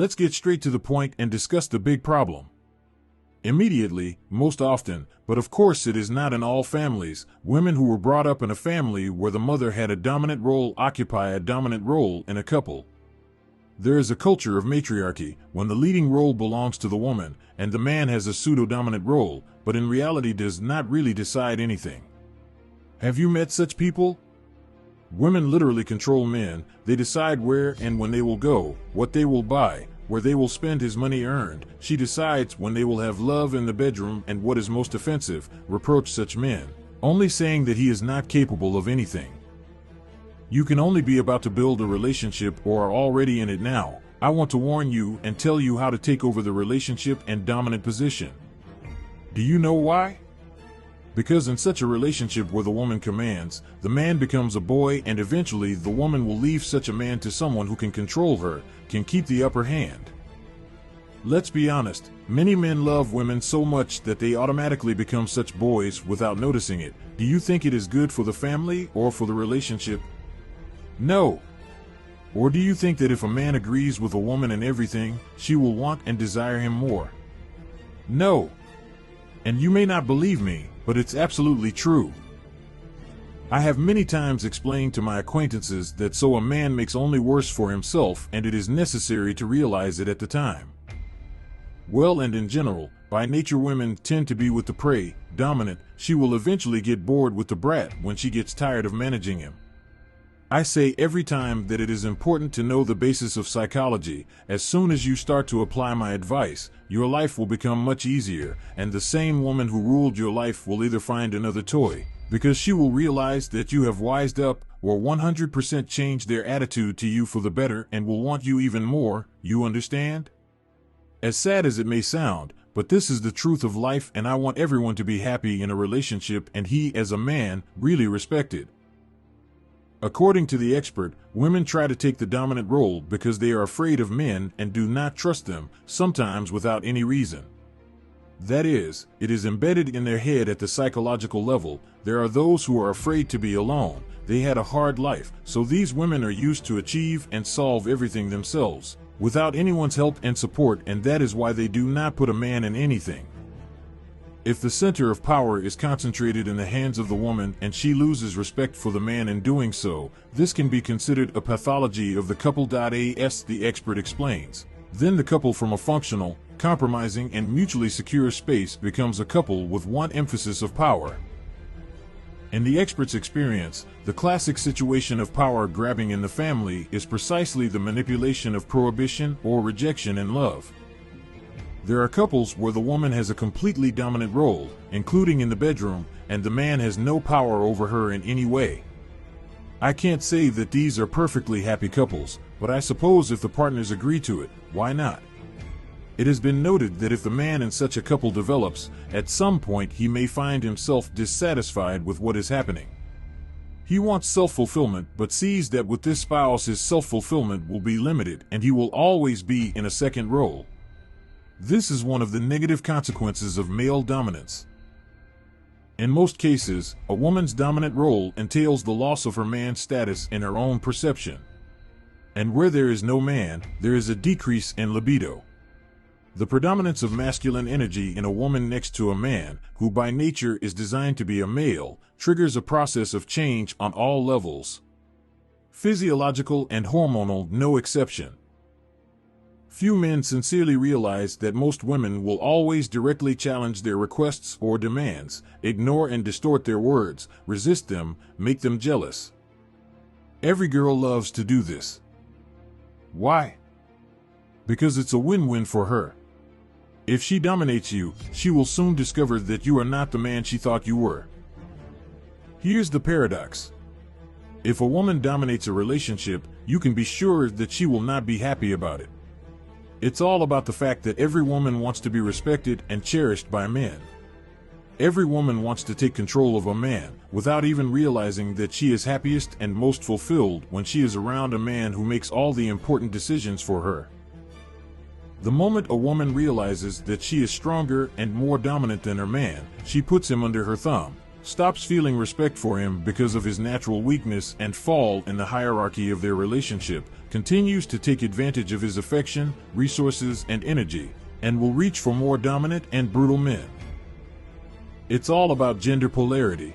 Let's get straight to the point and discuss the big problem. Immediately, most often, but of course it is not in all families, women who were brought up in a family where the mother had a dominant role occupy a dominant role in a couple. There is a culture of matriarchy, when the leading role belongs to the woman, and the man has a pseudo-dominant role, but in reality does not really decide anything. Have you met such people? Women literally control men. They decide where and when they will go, what they will buy, where they will spend his money earned. She decides when they will have love in the bedroom, and what is most offensive, reproach such men, only saying that he is not capable of anything. You can only be about to build a relationship or are already in it now. I want to warn you and tell you how to take over the relationship and dominant position. Do you know why? Because in such a relationship where the woman commands, the man becomes a boy, and eventually the woman will leave such a man to someone who can control her, can keep the upper hand. Let's be honest, many men love women so much that they automatically become such boys without noticing it. Do you think it is good for the family or for the relationship? No. Or do you think that if a man agrees with a woman in everything, she will want and desire him more? No. And you may not believe me, but it's absolutely true. I have many times explained to my acquaintances that so a man makes only worse for himself, and it is necessary to realize it at the time. Well, and in general, by nature women tend to be with the prey, dominant. She will eventually get bored with the brat when she gets tired of managing him. I say every time that it is important to know the basis of psychology. As soon as you start to apply my advice, your life will become much easier, and the same woman who ruled your life will either find another toy, because she will realize that you have wised up, or 100% changed their attitude to you for the better and will want you even more. You understand? As sad as it may sound, but this is the truth of life, and I want everyone to be happy in a relationship, and he, as a man, really respected. According to the expert, women try to take the dominant role because they are afraid of men and do not trust them, sometimes without any reason. That is, it is embedded in their head at the psychological level. There are those who are afraid to be alone. They had a hard life, so these women are used to achieve and solve everything themselves, without anyone's help and support, and that is why they do not put a man in anything. If the center of power is concentrated in the hands of the woman and she loses respect for the man in doing so, this can be considered a pathology of the couple. As the expert explains, then the couple from a functional, compromising, and mutually secure space becomes a couple with one emphasis of power. In the expert's experience, the classic situation of power grabbing in the family is precisely the manipulation of prohibition or rejection in love. There are couples where the woman has a completely dominant role, including in the bedroom, and the man has no power over her in any way. I can't say that these are perfectly happy couples, but I suppose if the partners agree to it, why not? It has been noted that if the man in such a couple develops, at some point he may find himself dissatisfied with what is happening. He wants self-fulfillment, but sees that with this spouse his self-fulfillment will be limited and he will always be in a second role. This is one of the negative consequences of male dominance. In most cases, a woman's dominant role entails the loss of her man's status in her own perception. And where there is no man, there is a decrease in libido. The predominance of masculine energy in a woman next to a man, who by nature is designed to be a male, triggers a process of change on all levels. Physiological and hormonal, no exception. Few men sincerely realize that most women will always directly challenge their requests or demands, ignore and distort their words, resist them, make them jealous. Every girl loves to do this. Why? Because it's a win-win for her. If she dominates you, she will soon discover that you are not the man she thought you were. Here's the paradox. If a woman dominates a relationship, you can be sure that she will not be happy about it. It's all about the fact that every woman wants to be respected and cherished by men. Every woman wants to take control of a man, without even realizing that she is happiest and most fulfilled when she is around a man who makes all the important decisions for her. The moment a woman realizes that she is stronger and more dominant than her man, she puts him under her thumb. stops feeling respect for him because of his natural weakness and fall in the hierarchy of their relationship, continues to take advantage of his affection, resources, and energy, and will reach for more dominant and brutal men. It's all about gender polarity.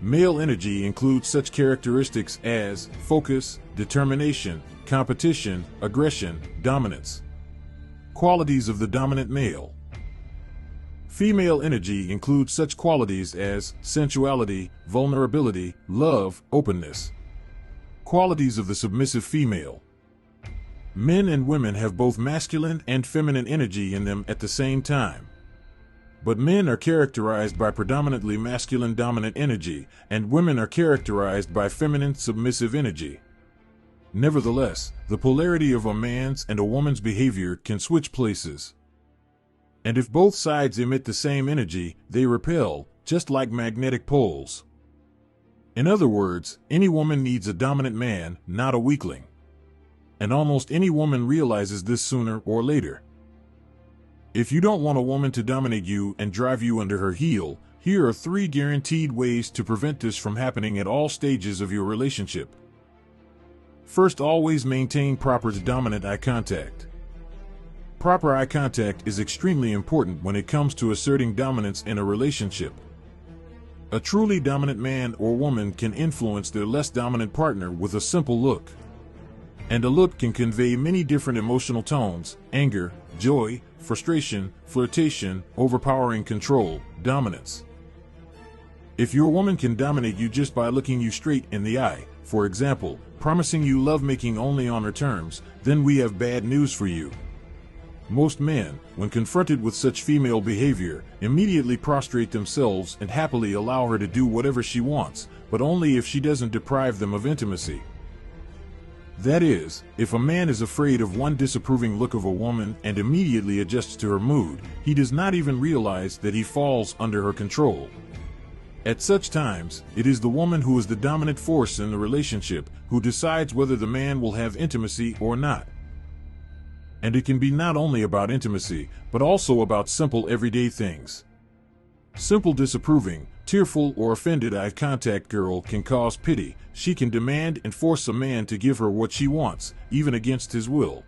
Male energy includes such characteristics as focus, determination, competition, aggression, dominance. Qualities of the dominant male. Female energy includes such qualities as sensuality, vulnerability, love, openness. Qualities of the submissive female. Men and women have both masculine and feminine energy in them at the same time. But men are characterized by predominantly masculine dominant energy, and women are characterized by feminine submissive energy. Nevertheless, the polarity of a man's and a woman's behavior can switch places. And if both sides emit the same energy, they repel, just like magnetic poles. In other words, any woman needs a dominant man, not a weakling. And almost any woman realizes this sooner or later. If you don't want a woman to dominate you and drive you under her heel, here are 3 guaranteed ways to prevent this from happening at all stages of your relationship. First, always maintain proper dominant eye contact. Proper eye contact is extremely important when it comes to asserting dominance in a relationship. A truly dominant man or woman can influence their less dominant partner with a simple look. And a look can convey many different emotional tones: anger, joy, frustration, flirtation, overpowering control, dominance. If your woman can dominate you just by looking you straight in the eye, for example, promising you lovemaking only on her terms, then we have bad news for you. Most men, when confronted with such female behavior, immediately prostrate themselves and happily allow her to do whatever she wants, but only if she doesn't deprive them of intimacy. That is, if a man is afraid of one disapproving look of a woman and immediately adjusts to her mood, he does not even realize that he falls under her control. At such times, it is the woman who is the dominant force in the relationship who decides whether the man will have intimacy or not. And it can be not only about intimacy, but also about simple everyday things. Simple disapproving, tearful or offended eye contact girl can cause pity. She can demand and force a man to give her what she wants, even against his will.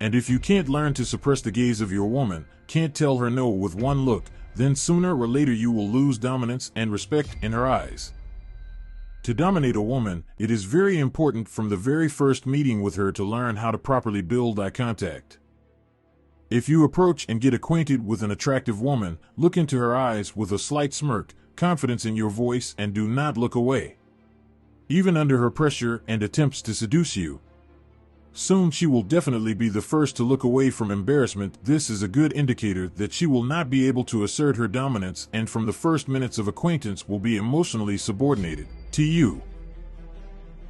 And if you can't learn to suppress the gaze of your woman, can't tell her no with one look, then sooner or later you will lose dominance and respect in her eyes. To dominate a woman, it is very important from the very first meeting with her to learn how to properly build eye contact. If you approach and get acquainted with an attractive woman, look into her eyes with a slight smirk, confidence in your voice, and do not look away. Even under her pressure and attempts to seduce you. Soon she will definitely be the first to look away from embarrassment. This is a good indicator that she will not be able to assert her dominance, and from the first minutes of acquaintance will be emotionally subordinated to you.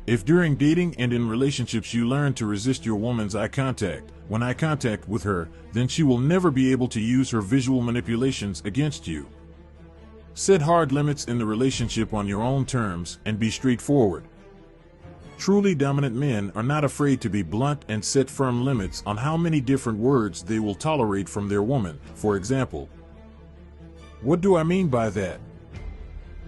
If during dating and in relationships you learn to resist your woman's eye contact, when eye contact with her, then she will never be able to use her visual manipulations against you. Set hard limits in the relationship on your own terms and be straightforward. Truly dominant men are not afraid to be blunt and set firm limits on how many different words they will tolerate from their woman. For example, what do I mean by that?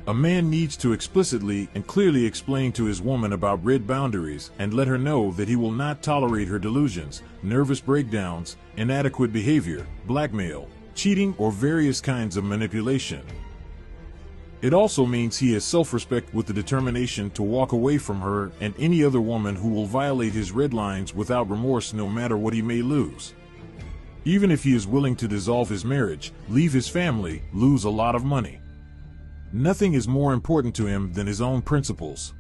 A man needs to explicitly and clearly explain to his woman about red boundaries and let her know that he will not tolerate her delusions, nervous breakdowns, inadequate behavior, blackmail, cheating, or various kinds of manipulation. It also means he has self-respect with the determination to walk away from her and any other woman who will violate his red lines without remorse, no matter what he may lose. Even if he is willing to dissolve his marriage, leave his family, lose a lot of money. Nothing is more important to him than his own principles.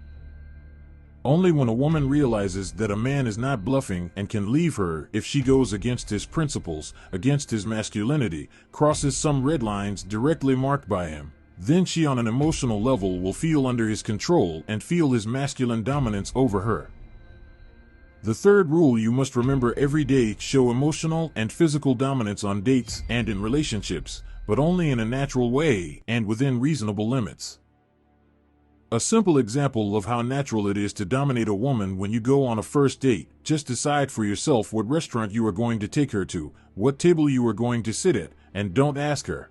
Only when a woman realizes that a man is not bluffing and can leave her if she goes against his principles, against his masculinity, crosses some red lines directly marked by him, then she on an emotional level will feel under his control and feel his masculine dominance over her. The third rule you must remember every day: show emotional and physical dominance on dates and in relationships, but only in a natural way and within reasonable limits. A simple example of how natural it is to dominate a woman: when you go on a first date, just decide for yourself what restaurant you are going to take her to, what table you are going to sit at, and don't ask her,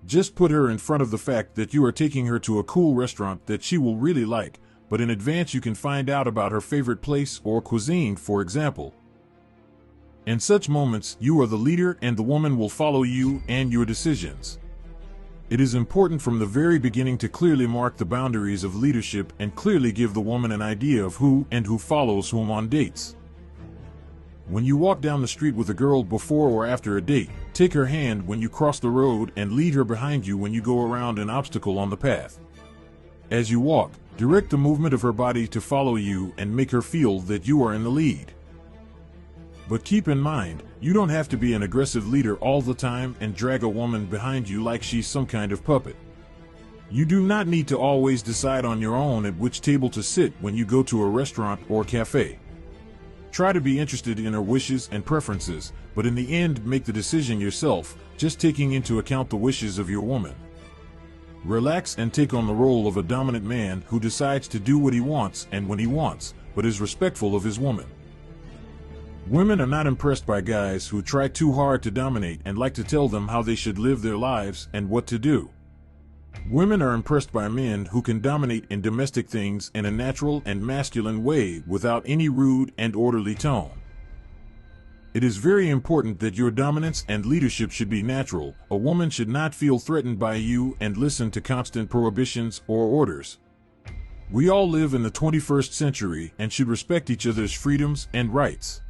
Just put her in front of the fact that you are taking her to a cool restaurant that she will really like, but in advance you can find out about her favorite place or cuisine, for example. In such moments, you are the leader and the woman will follow you and your decisions. It is important from the very beginning to clearly mark the boundaries of leadership and clearly give the woman an idea of who and who follows whom on dates. When you walk down the street with a girl before or after a date, take her hand when you cross the road and lead her behind you when you go around an obstacle on the path. As you walk, direct the movement of her body to follow you and make her feel that you are in the lead. But keep in mind, you don't have to be an aggressive leader all the time and drag a woman behind you like she's some kind of puppet. You do not need to always decide on your own at which table to sit when you go to a restaurant or cafe. Try to be interested in her wishes and preferences, but in the end make the decision yourself, just taking into account the wishes of your woman. Relax and take on the role of a dominant man who decides to do what he wants and when he wants, but is respectful of his woman. Women are not impressed by guys who try too hard to dominate and like to tell them how they should live their lives and what to do. Women are impressed by men who can dominate in domestic things in a natural and masculine way without any rude and orderly tone. It is very important that your dominance and leadership should be natural. A woman should not feel threatened by you and listen to constant prohibitions or orders. We all live in the 21st century and should respect each other's freedoms and rights.